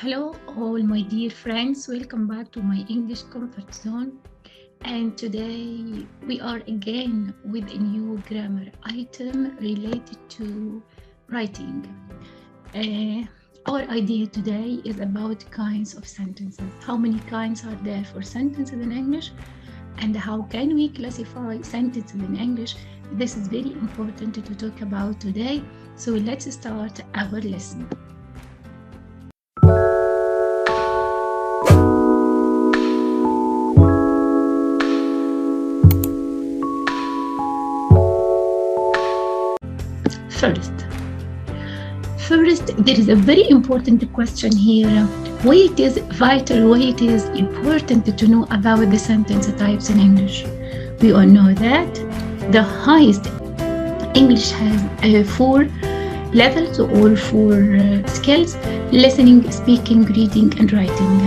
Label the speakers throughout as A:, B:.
A: Hello, all my dear friends. Welcome back to my English comfort zone. And today we are again with a new grammar item related to writing. Our idea today is about kinds of sentences. How many kinds are there for sentences in English? And how can we classify sentences in English? This is very important to talk about today. So let's start our lesson. First, there is a very important question here. Why it is vital, why it is important to know about the sentence types in English. We all know that the highest English has 4 levels or 4 skills: listening, speaking, reading, and writing.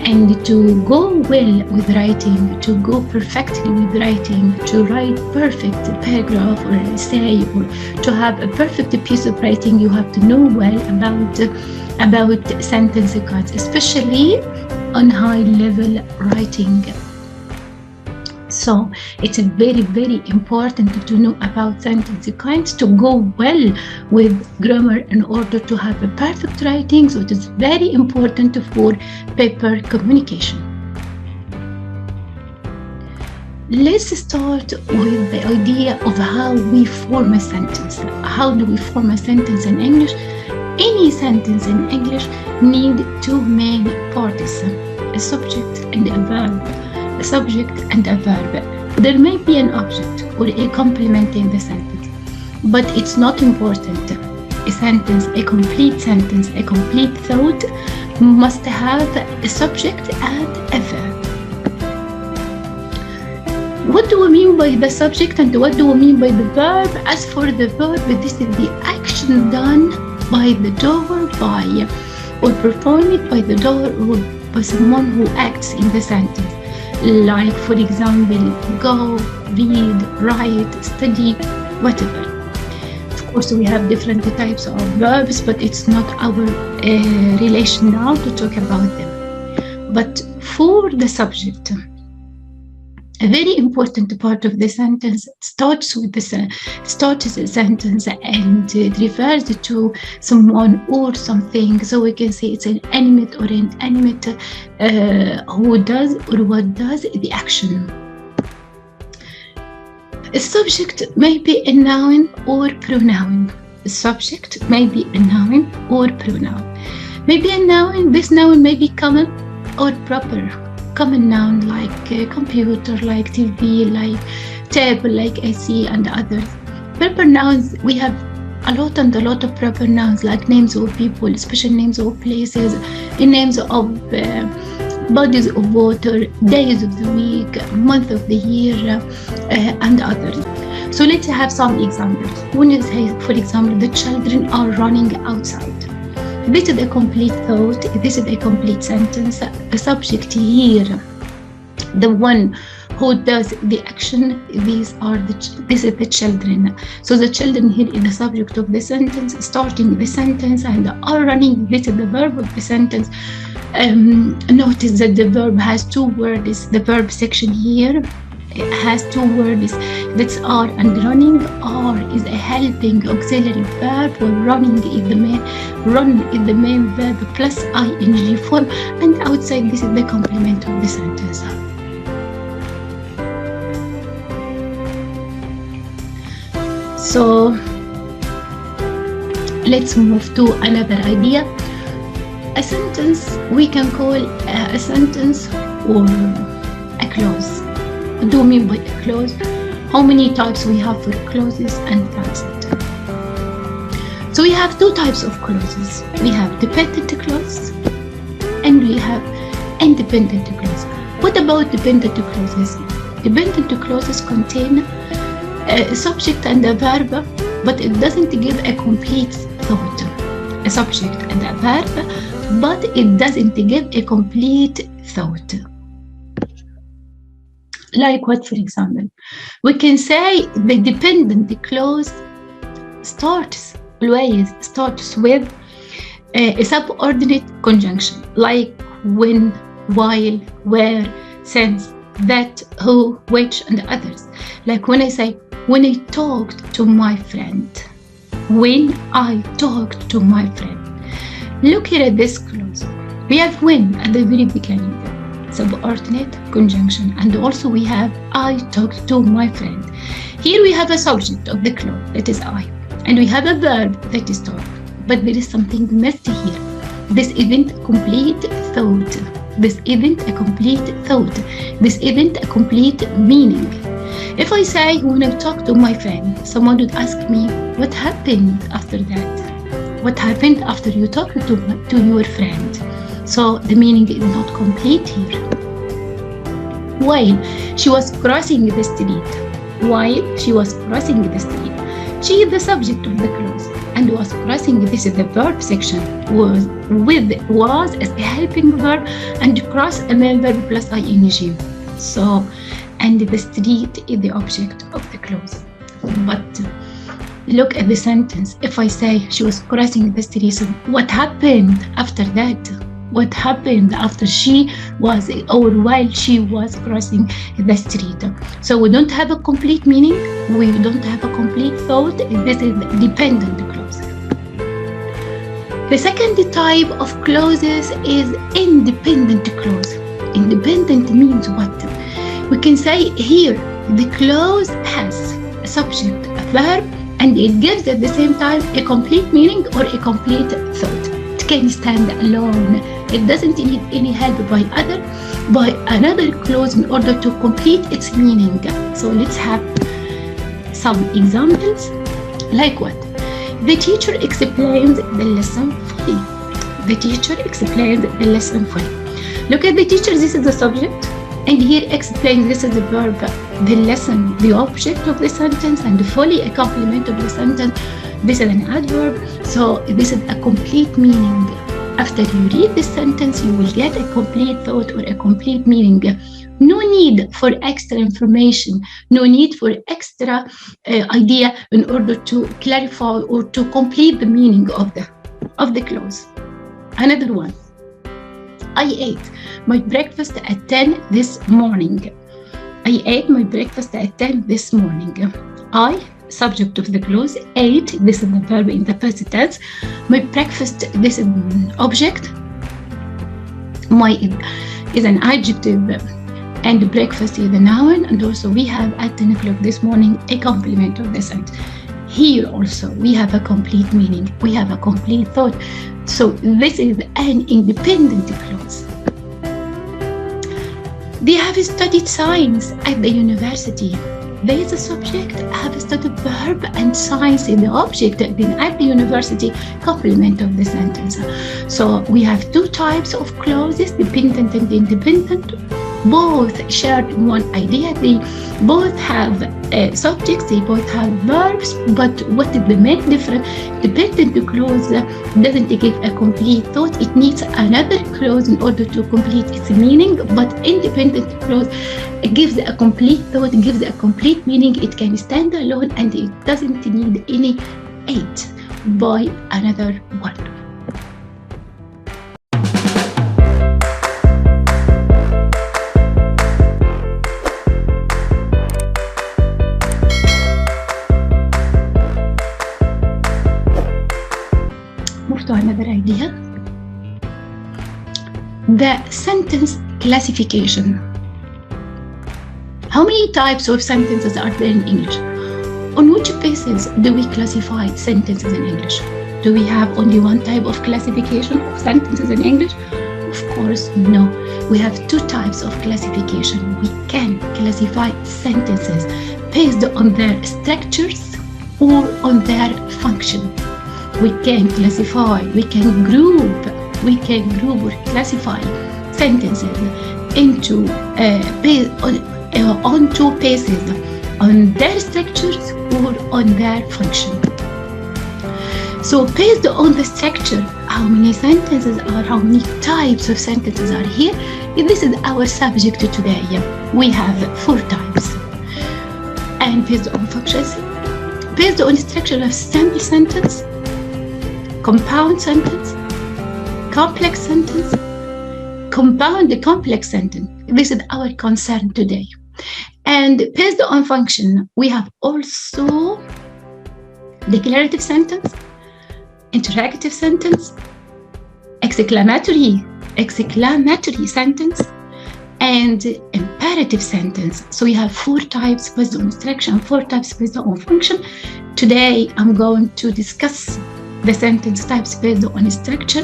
A: And to go well with writing, to go perfectly with writing, to write perfect paragraph or essay, or to have a perfect piece of writing, you have to know well about sentence cards, especially on high level writing. So it's very, very important to know about sentence kinds to go well with grammar in order to have a perfect writing. So it is very important for paper communication. Let's start with the idea of how we form a sentence. How do we form a sentence in English? Any sentence in English need 2 main parts: a subject and a verb. A subject and a verb. There may be an object or a complement in the sentence, but it's not important. A sentence, a complete sentence, a complete thought must have a subject and a verb. What do we mean by the subject and what do we mean by the verb? As for the verb, this is the action done by the doer, or performed by the doer or by someone who acts in the sentence. Like, for example, go, read, write, study, whatever. Of course, we have different types of verbs, but it's not our relation now to talk about them. But for the subject, a very important part of the sentence starts with the sentence and it refers to someone or something. So we can say it's an animate or inanimate who does or what does the action. A subject may be a noun or pronoun. A subject may be a noun or pronoun. Maybe a noun, this noun may be common or proper. Common noun like computer, like TV, like table, like AC, and others. Proper nouns, we have a lot of proper nouns like names of people, special names of places, names of bodies of water, days of the week, month of the year, and others. So let's have some examples. When you say, for example, the children are running outside. This is a complete thought, this is a complete sentence. A subject here, the one who does the action, this is the children. So the children here is the subject of the sentence, starting the sentence, and are running, this is the verb of the sentence. Notice that the verb has 2 words. The verb section here has 2 words, that's are and running. Are is a helping auxiliary verb, or running is the main verb plus ing form, and outside this is the complement of the sentence. So let's move to another idea. A sentence we can call a sentence or a clause. What do we mean by a clause? How many types we have for clauses and transit? So we have 2 types of clauses. We have dependent clause and we have independent clause. What about dependent clauses? Dependent clauses contain a subject and a verb, but it doesn't give a complete thought. A subject and a verb, but it doesn't give a complete thought. Like what, for example? We can say the dependent clause always starts with a subordinate conjunction like when, while, where, since, that, who, which, and others. Like when I say, when I talked to my friend. When I talked to my friend. Look here at this clause. We have when at the very beginning, subordinate conjunction, and also we have I talked to my friend. Here we have a subject of the clause, that is I, and we have a verb, that is talk. But there is something missed here. This isn't a complete thought. This isn't a complete thought. This isn't a complete meaning. If I say, when I talk to my friend, someone would ask me, what happened after that? What happened after you talked to your friend? So the meaning is not complete here. While she was crossing the street. While she was crossing the street. She is the subject of the clause and was crossing. This is the verb section. Was as a helping verb and cross a main verb plus ing. So, and the street is the object of the clause. But look at the sentence. If I say she was crossing the street, so what happened after that? What happened after she was, or while she was crossing the street? So we don't have a complete meaning. We don't have a complete thought. This is dependent clause. The second type of clauses is independent clause. Independent means what? We can say here the clause has a subject, a verb, and it gives at the same time a complete meaning or a complete thought. It can stand alone. It doesn't need any help by another clause in order to complete its meaning. So let's have some examples. Like what? The teacher explains the lesson fully. The teacher explains the lesson fully. Look at the teacher, this is the subject. And here explains, this is the verb. The lesson, the object of the sentence, and fully a complement of the sentence. This is an adverb. So this is a complete meaning. After you read this sentence, you will get a complete thought or a complete meaning. No need for extra information, no need for extra idea in order to clarify or to complete the meaning of the clause. Another one. I ate my breakfast at 10 this morning. I ate my breakfast at 10 this morning. I, subject of the clause, ate, this is the verb in the past tense. My breakfast, this is an object. My is an adjective, and breakfast is the noun. And also we have at 10 o'clock this morning a complement of the sentence. Here also we have a complete meaning. We have a complete thought. So this is an independent clause. They have studied science at the university. There is a subject, have studied verb, and science is the object. Then at the university, complement of the sentence. So we have two types of clauses, dependent and independent. Both share one idea. They both have subjects, they both have verbs, but what is the main difference? Dependent clause doesn't give a complete thought. It needs another clause in order to complete its meaning, but independent clause gives a complete thought, gives a complete meaning. It can stand alone and it doesn't need any aid by another one. Move to another idea. The sentence classification. How many types of sentences are there in English? On which basis do we classify sentences in English? Do we have only one type of classification of sentences in English? Of course, no. We have two types of classification. We can classify sentences based on their structures or on their function. We can classify, we can group or classify sentences into on two bases, on their structures or on their function. So based on the structure, how many sentences are, how many types of sentences are here? This is our subject today. We have 4 types. And based on functions, based on structure of simple sentence, compound sentence, complex sentence, compound the complex sentence. This is our concern today. And based on function, we have also declarative sentence, interrogative sentence, exclamatory sentence, and imperative sentence. So we have 4 types based on instruction, 4 types based on function. Today, I'm going to discuss the sentence types based on structure,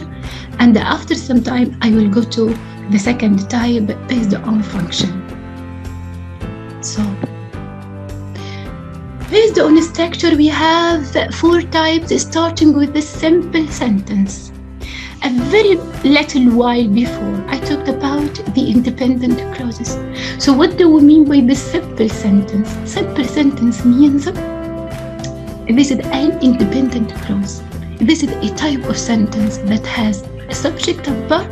A: and after some time, I will go to the second type based on function. So, based on structure, we have 4 types, starting with the simple sentence. A very little while before, I talked about the independent clauses. So what do we mean by the simple sentence? Simple sentence means this is an independent clause. This is a type of sentence that has a subject and verb,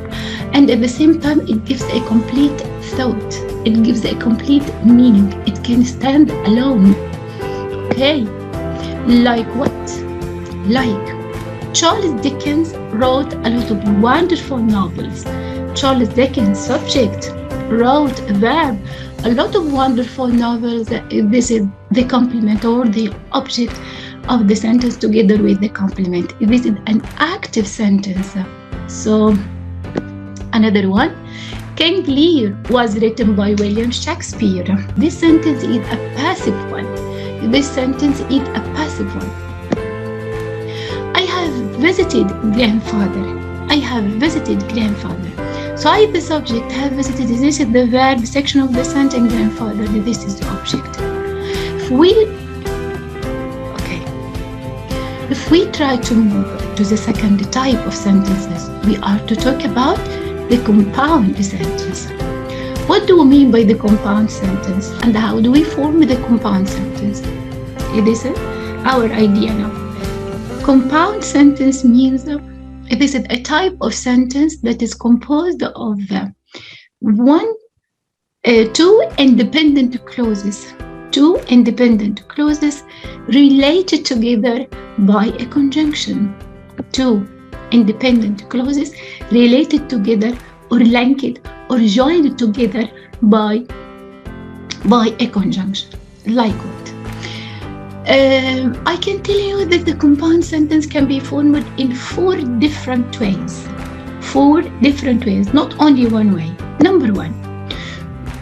A: and at the same time, it gives a complete thought. It gives a complete meaning. It can stand alone. Okay, like what? Like Charles Dickens wrote a lot of wonderful novels. Charles Dickens, subject, wrote a verb, a lot of wonderful novels. This is the complement or the object of the sentence together with the complement. This is an active sentence. So, another one, King Lear was written by William Shakespeare. This sentence is a passive one. This sentence is a passive one. I have visited grandfather. I have visited grandfather. So I, the subject, have visited. This is the verb section of the sentence, grandfather. This is the object. If we try to move to the second type of sentences, we are to talk about the compound sentence. What do we mean by the compound sentence, and how do we form the compound sentence? This is our idea now. Compound sentence means this is a type of sentence that is composed of 2 independent clauses. 2 independent clauses related together by a conjunction. 2 independent clauses related together or linked or joined together by a conjunction. Like what? I can tell you that the compound sentence can be formed in 4 different ways. 4 different ways, not only one way. Number 1,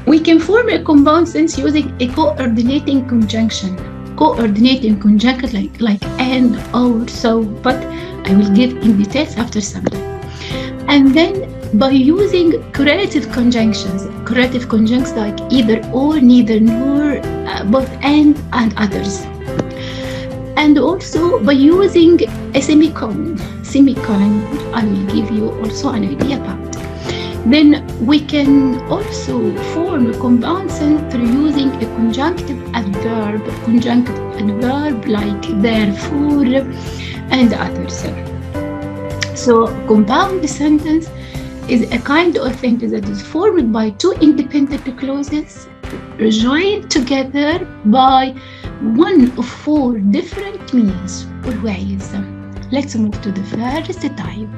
A: we can form a compound sentence using a coordinating conjunction. Coordinating conjunction like and, or, so, but I will give in details after some time. And then by using correlative conjunctions like either, or, neither, nor, both, and others. And also by using a semicolon, I will give you also an idea about. Then we can also form a compound sentence through using a conjunctive adverb like therefore and others. So compound sentence is a kind of sentence that is formed by 2 independent clauses joined together by one of 4 different means or ways. Let's move to the first type.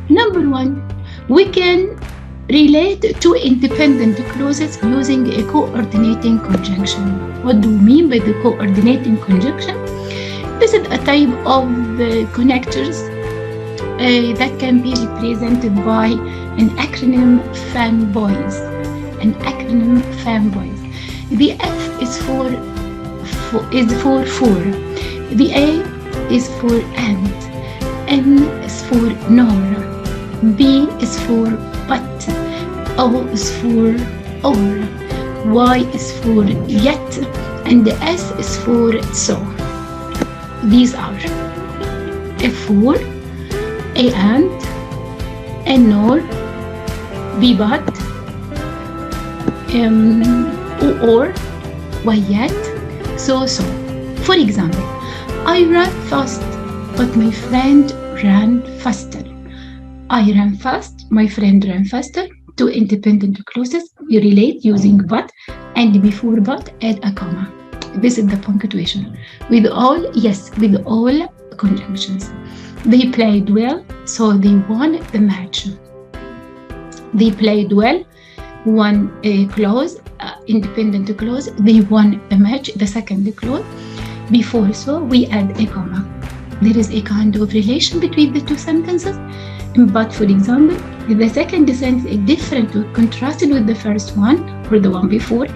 A: Number 1, we can relate 2 independent clauses using a coordinating conjunction. What do we mean by the coordinating conjunction? This is a type of connectors that can be represented by an acronym fanboys. The F is for 4. The A is for and. N is for nor. B is for but. O is for or. Y is for yet. And the S is for so. These are a for, a and nor, B but, or, why yet, so. For example, I ran fast, but my friend ran faster. I ran fast, my friend ran faster. 2 independent clauses you relate using but, and before but add a comma. This is the punctuation with all conjunctions. They played well, so they won the match. They played well, one clause, independent clause, they won the match, the second clause. Before so, we add a comma. There is a kind of relation between the two sentences, but for example, the second sentence is different or contrasted with the first one or the one before.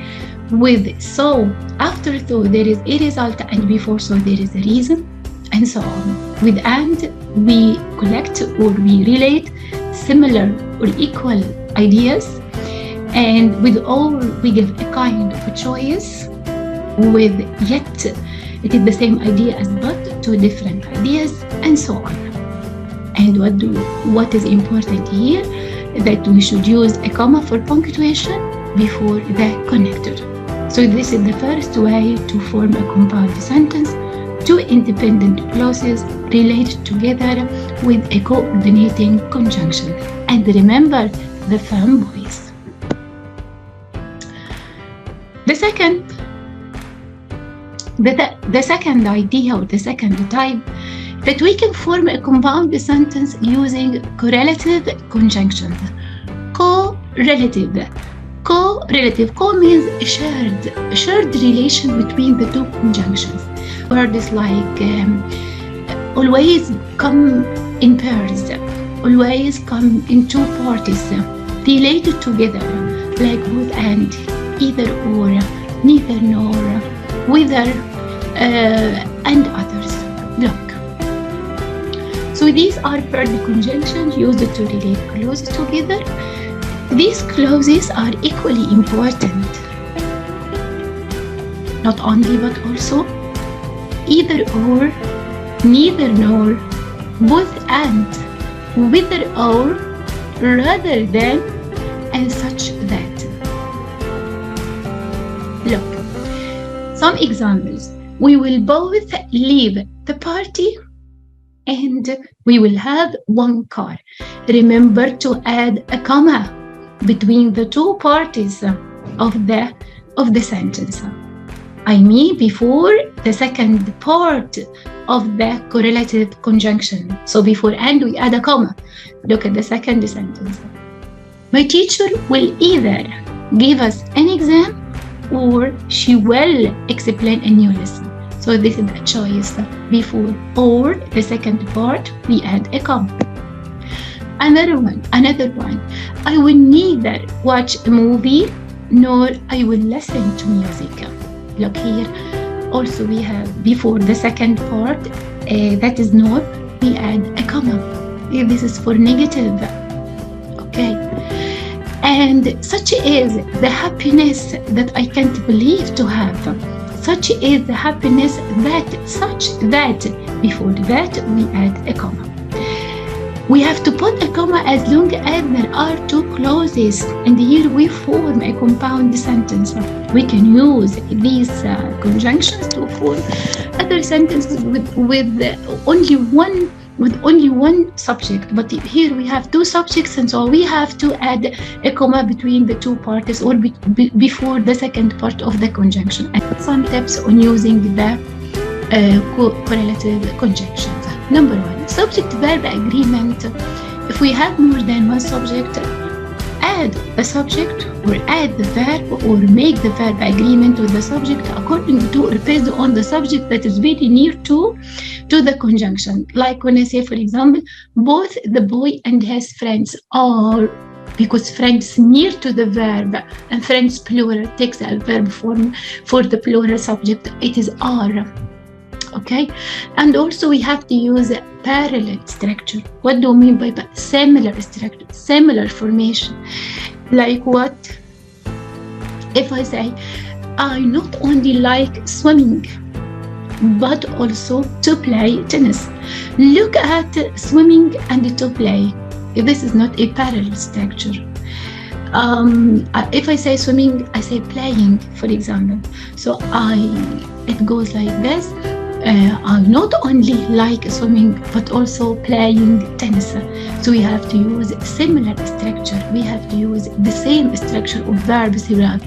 A: With so, after so, there is a result, and before so, there is a reason, and so on. With and, we collect or we relate similar or equal ideas, and with all, we give a kind of a choice. With yet, it is the same idea as but, two different ideas, and so on. And what is important here, that we should use a comma for punctuation before the connector. So this is the first way to form a compound sentence. Two independent clauses relate together with a coordinating conjunction. And remember the fanboys. The second idea or the second type, that we can form a compound sentence using correlative conjunctions. Correlative. Co means a shared relation between the two conjunctions. Words like always come in pairs, always come in two parties, related together, like both and, either or, neither nor, whether, and others. Look. So these are verb conjunctions used to relate clauses together. These clauses are equally important. Not only but also either or, neither nor, both and, whether or, rather than, and such that. Look, some examples. We will both leave the party and we will have one car. Remember to add a comma between the two parties of the sentence. I mean before the second part of the correlative conjunction. So before and we add a comma. Look at the second sentence. My teacher will either give us an exam or she will explain a new lesson. So this is a choice before or the second part we add a comma. Another one. I will neither watch a movie nor I will listen to music. Look here. Also we have before the second part, that is nor, we add a comma. This is for negative. Okay. And such is the happiness that I can't believe to have. Such is the happiness that, such that, before that we add a comma. We have to put a comma as long as there are two clauses, and here we form a compound sentence. We can use these conjunctions to form other sentences with only one subject, but here we have two subjects, and so we have to add a comma between the two parties or before the second part of the conjunction. And some tips on using the correlative conjunctions. Number one, subject-verb agreement. If we have more than one subject, add the subject or add the verb or make the verb agreement with the subject according to or based on the subject that is very near to the conjunction. Like when I say, for example, both the boy and his friends are, because friends near to the verb and friends plural takes a verb form for the plural subject, it is are. Okay, and also we have to use a parallel structure. What do I mean by similar structure, similar formation? Like what? If I say, I not only like swimming, but also to play tennis. Look at swimming and to play. This is not a parallel structure. If I say swimming, I say playing, for example. So it goes like this. I not only like swimming, but also playing tennis. So we have to use similar structure. We have to use the same structure of verbs here.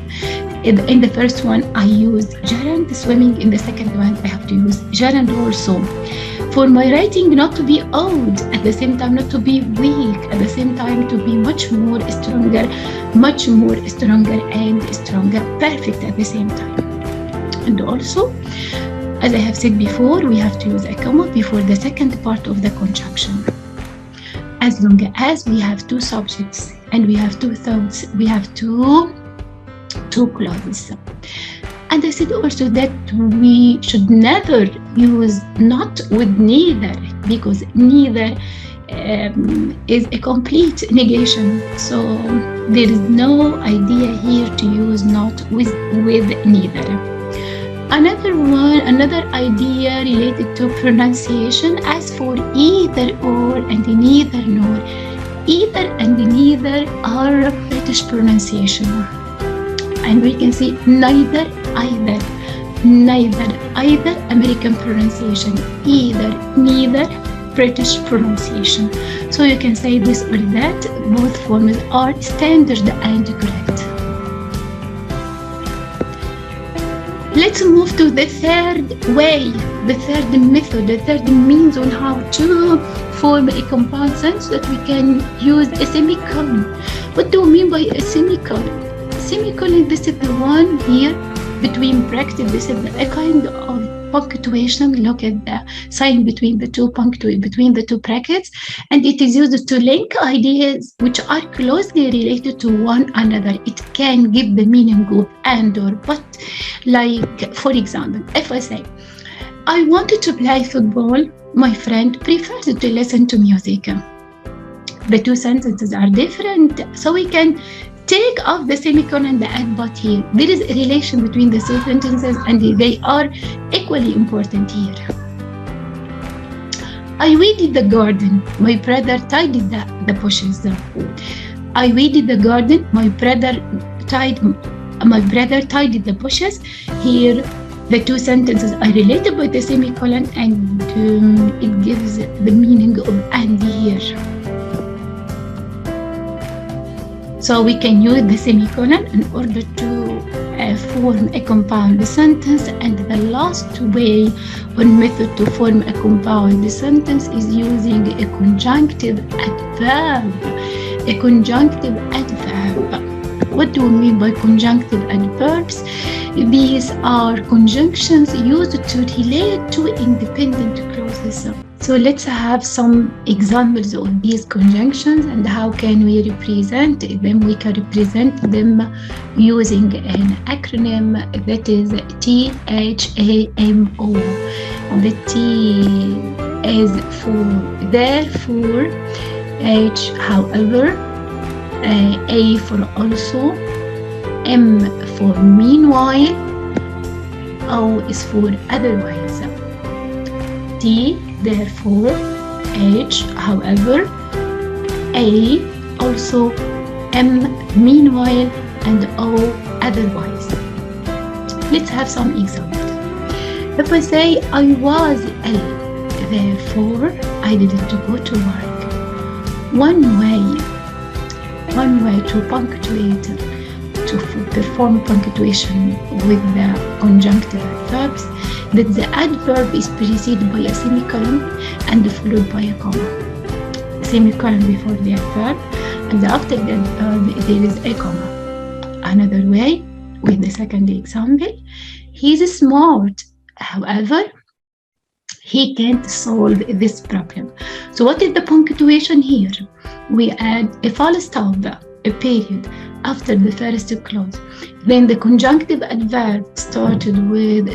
A: In the first one, I used gerund, swimming. In the second one, I have to use gerund also. For my writing not to be old, at the same time not to be weak, at the same time to be much more stronger and stronger, perfect at the same time. And also, as I have said before, we have to use a comma before the second part of the conjunction. As long as we have two subjects and we have two thoughts, we have two clauses. And I said also that we should never use not with neither, because neither is a complete negation. So there is no idea here to use not with neither. Another idea related to pronunciation, as for either or and neither nor. Either and neither are British pronunciation. And we can see neither, either. Neither, either, American pronunciation. Either, neither, British pronunciation. So you can say this or that. Both forms are standard and correct. Let's move to the third way, the third method, the third means on how to form a compound sentence, that we can use a semicolon. What do we mean by a semicolon? Semicolon, this is the one here between brackets. This is a kind of punctuation. Look at the sign between the two brackets, and it is used to link ideas which are closely related to one another. It can give the meaning of and or but. Like, for example, if I say, I wanted to play football, my friend prefers to listen to music. The two sentences are different, so we can take off the semicolon and the and but here. There is a relation between the two sentences and they are equally important here. I weeded the garden, my brother tidied the bushes. I weeded the garden, my brother tidied the bushes. Here the two sentences are related by the semicolon, and it gives the meaning of and here. So we can use the semicolon in order to form a compound sentence. And the last way or method to form a compound sentence is using a conjunctive adverb. A conjunctive adverb. What do we mean by conjunctive adverbs? These are conjunctions used to relate to independent clauses. So let's have some examples of these conjunctions and how can we represent them. We can represent them using an acronym that is THAMO. The T is for therefore, H however, A for also, M for meanwhile, O is for otherwise. T therefore, H however, A also, M meanwhile, and O otherwise. Let's have some examples. If I say I was ill, therefore I didn't go to work. One way to punctuate, to perform punctuation with the conjunctive adverbs, that the adverb is preceded by a semicolon and followed by a comma. Semicolon before the adverb, and after the adverb there is a comma. Another way, with the second example, he's smart, however, he can't solve this problem. So what is the punctuation here? We add a full stop, a period, after the first clause. Then the conjunctive adverb starting with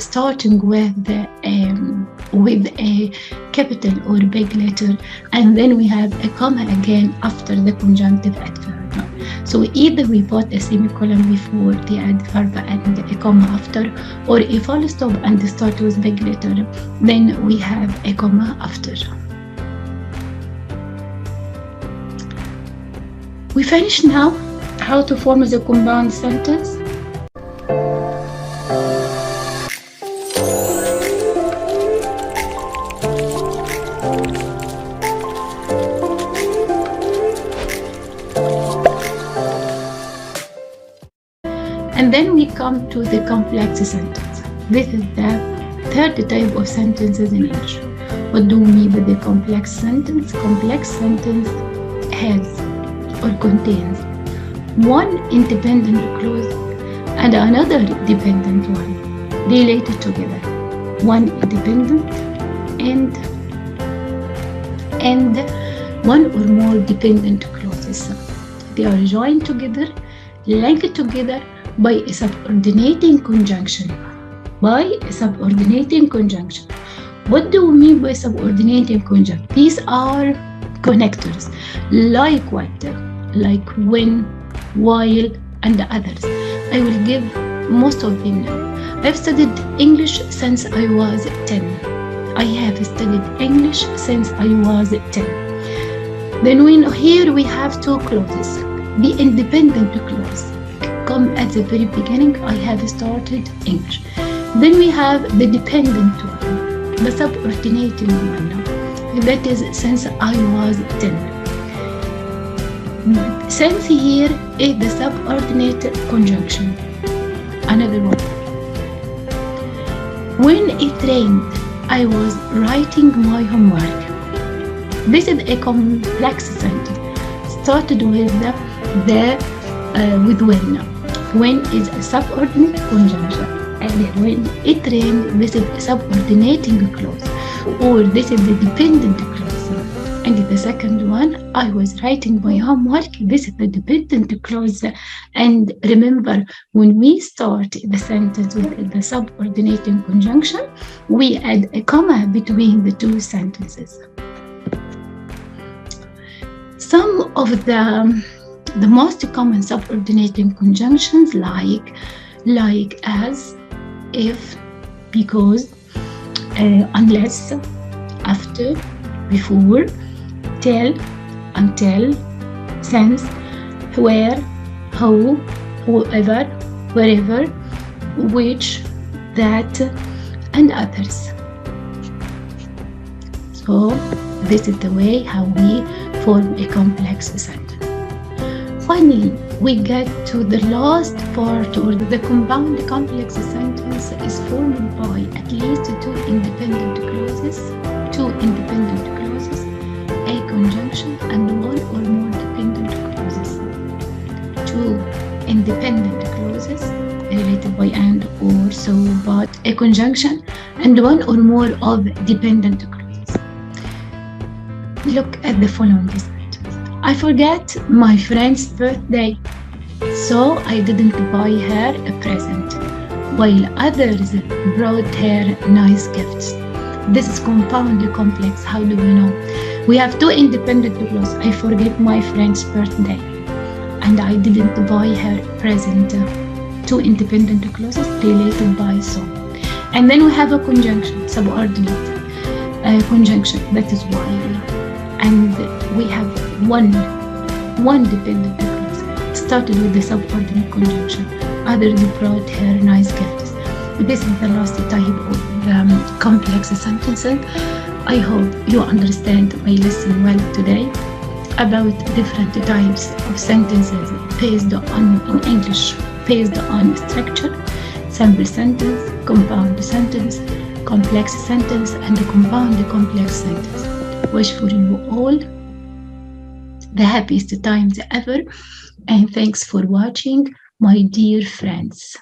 A: a capital or big letter, and then we have a comma again after the conjunctive adverb. So either we put a semicolon before the adverb and a comma after, or a full stop and start with big letter, then we have a comma after. We finish now how to form the compound sentence. And then we come to the complex sentence. This is the third type of sentences in English. What do we mean by the complex sentence? Complex sentence has or contains one independent clause and another dependent one related together. One independent and one or more dependent clauses. They are joined together, linked together by a subordinating conjunction. By a subordinating conjunction. What do we mean by subordinating conjunction? These are connectors, like what? Like when, while, and others. I will give most of them now. I've studied English since I was 10. I have studied English since I was 10. Then here we have two clauses. The independent clause come at the very beginning. I have started English. Then we have the dependent one, the subordinating one. That is since I was 10. Since here is the subordinate conjunction. Another one. When it rained, I was writing my homework. This is a complex sentence. Started with with when. When is a subordinate conjunction, and when it rained, this is a subordinating clause, or this is the dependent clause. And the second one, I was writing my homework. This is the dependent clause. And remember, when we start the sentence with the subordinating conjunction, we add a comma between the two sentences. Some of the most common subordinating conjunctions like as, if, because, unless, after, before, till, until, since, where, who, whoever, wherever, which, that, and others. So this is the way how we form a complex sentence. Finally, we get to the last part, or the compound complex sentence is formed by at least two independent clauses, a conjunction, and one or more dependent clauses. Two independent clauses related by and, or, so, but, a conjunction, and one or more of dependent clauses. Look at the following sentence. I forgot my friend's birthday, so I didn't buy her a present, while others brought her nice gifts. This is compound complex. How do we know? We have two independent clauses. I forget my friend's birthday, and I didn't buy her a present. Two independent clauses related by so. And then we have a conjunction, subordinate conjunction, that is while. And we have one dependent clause. Started with the subordinate conjunction. Others brought her nice gifts. This is the last type of complex sentences. I hope you understand my lesson well today about different types of sentences based on, in English, based on structure, simple sentence, compound sentence, complex sentence, and the compound complex sentence. Wish for you all the happiest times ever, and thanks for watching, my dear friends.